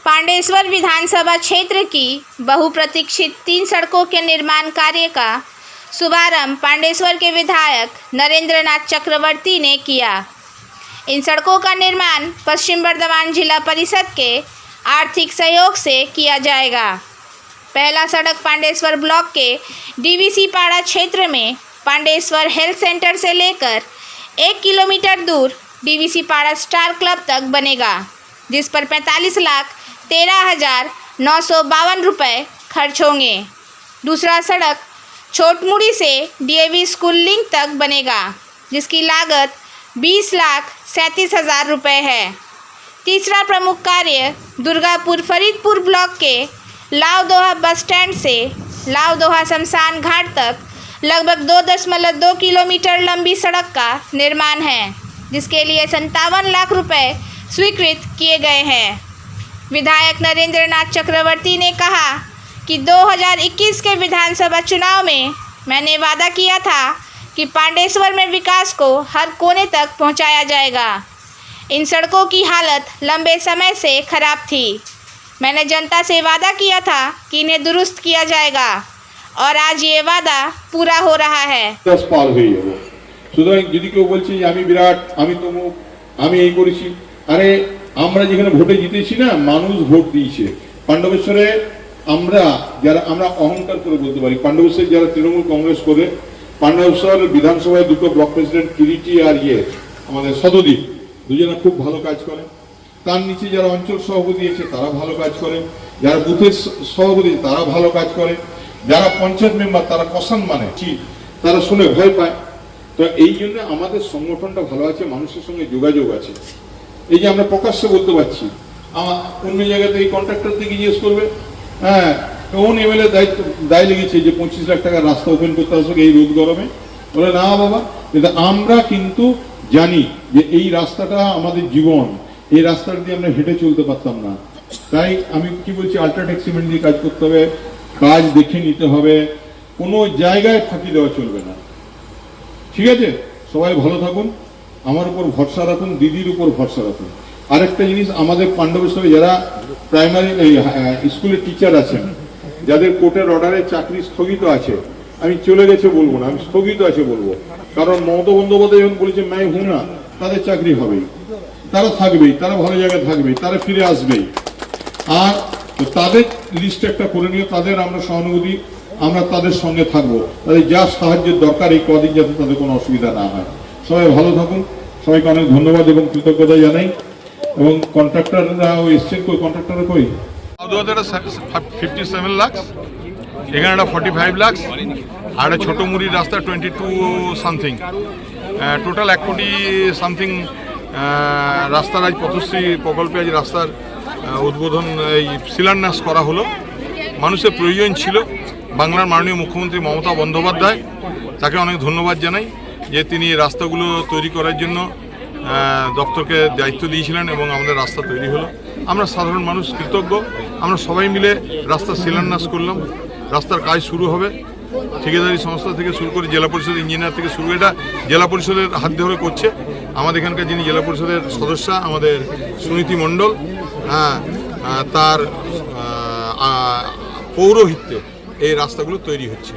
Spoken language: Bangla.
पांडेश्वर विधानसभा क्षेत्र की बहुप्रतीक्षित 3 सड़कों के निर्माण कार्य का शुभारंभ पांडेश्वर के विधायक नरेंद्र नाथ चक्रवर्ती ने किया। इन सड़कों का निर्माण पश्चिम बर्धमान जिला परिषद के आर्थिक सहयोग से किया जाएगा। पहला सड़क पांडेश्वर ब्लॉक के डीवीसी पाड़ा क्षेत्र में पांडेश्वर हेल्थ सेंटर से लेकर 1 किलोमीटर दूर डीवीसी पाड़ा स्टार क्लब तक बनेगा, जिस पर 45,13,952 रुपये खर्च होंगे। दूसरा सड़क छोटमुड़ी से डीएवी स्कूल लिंक तक बनेगा, जिसकी लागत 20,37,000 रुपये है। तीसरा प्रमुख कार्य दुर्गापुर फरीदपुर ब्लॉक के लावदोहा बस स्टैंड से लावदोहा शमशान घाट तक लगभग 2.2 किलोमीटर लंबी सड़क का निर्माण है, जिसके लिए 57 लाख रुपए स्वीकृत किए गए हैं। विधायक नरेंद्र नाथ चक्रवर्ती ने कहा कि 2021 के विधानसभा चुनाव में मैंने वादा किया था कि पांडेश्वर में विकास को हर कोने तक पहुंचाया जाएगा। इन सड़कों की हालत लंबे समय से खराब थी। मैंने जनता से वादा किया था कि इन्हें दुरुस्त किया जाएगा और आज ये वादा पूरा हो रहा है। সুতরাং যদি কেউ বলছে যে আমি বিরাট, আমি তমুক, আমি এই করেছি, আরে আমরা যেখানে ভোটে জিতেছি না, মানুষ ভোট দিয়েছে। পাণ্ডবেশ্বরে আমরা অহংকার করে বলতে পারি, পাণ্ডবেশ্বরে যারা তৃণমূল কংগ্রেস করে, পাণ্ডবেশ্বর বিধানসভায় দুটো ব্লক প্রেসিডেন্ট কিরিটি আর আমাদের সদদীপ দুজনে খুব ভালো কাজ করে। তার নিচে যারা অঞ্চল সভাপতি আছে তারা ভালো কাজ করে, যারা বুথের সভাপতি তারা ভালো কাজ করে, যারা পঞ্চায়েত মেম্বার তারা কসান মানে তারা শুনে ভয় পায়। তো এই জন্য আমাদের সংগঠনটা ভালো আছে, মানুষের সঙ্গে যোগাযোগ আছে। এই যে আমরা প্রকাশ্যে বলতে পারছি, অন্য জায়গাতে এই কন্ট্রাক্টর থেকে জিজ্ঞেস করবে, হ্যাঁ কোন এমএলএ দায় লেগেছে যে 25 লাখ টাকা রাস্তা ওপেন করতে আসবে এই রোদ গরমে, বলে না বাবা, কিন্তু আমরা কিন্তু জানি যে এই রাস্তাটা আমাদের জীবন, এই রাস্তাটা দিয়ে আমরা হেঁটে চলতে পারতাম না। তাই আমি কি বলছি, আল্ট্রাটেক সিমেন্ট দিয়ে কাজ করতে হবে, কাজ দেখে নিতে হবে, কোনো জায়গায় ফাঁকি দেওয়া চলবে না। ঠিক আছে, সবাই ভালো থাকুন, আমার উপর ভরসা রাখুন, দিদির উপর ভরসা রাখুন। আরেকটা জিনিস, আমাদের পাণ্ডবেশ্বরে যারা প্রাইমারি স্কুলের টিচার আছেন, যাদের কোর্টের অর্ডারে চাকরি স্থগিত আছে, আমি চলে গেছে বলবো না, আমি স্থগিত আছে বলবো, কারণ মমতা বন্দ্যোপাধ্যায় যখন বলেছে ম্যায় হুঁ না, তাদের চাকরি হবেই, তারা থাকবেই, তারা ভালো জায়গায় থাকবেই, তারা ফিরে আসবেই। আর তাদের লিস্ট একটা করে নিয়ে তাদের আমরা সহানুভূতি, আমরা তাদের সঙ্গে থাকবো, তাদের যা সাহায্যের দরকার এই কদিন যাতে তাদের কোনো অসুবিধা না হয়। সবাই ভালো থাকুন, সবাইকে অনেক ধন্যবাদ এবং কৃতজ্ঞতা জানাই। এবং কন্ট্রাক্টররা এসছেন, কই কন্ট্রাক্টররা কই? 57 লাখ, এখানে একটা 45 লাখ, আর একটা ছোটো মুড়ির রাস্তা 22 সামথিং, টোটাল 1 কোটি সামথিং রাস্তার আজ পথশ্রী প্রকল্পে আজ রাস্তার উদ্বোধন এই শিলান্যাস করা হলো। মানুষের প্রয়োজন ছিল, বাংলার মাননীয় মুখ্যমন্ত্রী মমতা বন্দ্যোপাধ্যায়, তাকে অনেক ধন্যবাদ জানাই যে তিনি রাস্তাগুলো তৈরি করার জন্য দপ্তরকে দায়িত্ব দিয়েছিলেন এবং আমাদের রাস্তা তৈরি হলো। আমরা সাধারণ মানুষ কৃতজ্ঞ, আমরা সবাই মিলে রাস্তা শিলান্যাস করলাম। রাস্তার কাজ শুরু হবে, ঠিকাদারি সংস্থা থেকে শুরু করে জেলা পরিষদ ইঞ্জিনিয়ার থেকে শুরু, এটা জেলা পরিষদের হাত ধরে করছে আমাদের এখানকার যিনি জেলা পরিষদের সদস্যা আমাদের সুনীতি মণ্ডল, তার পৌরোহিত্যে এই রাস্তাগুলো তৈরি হচ্ছে।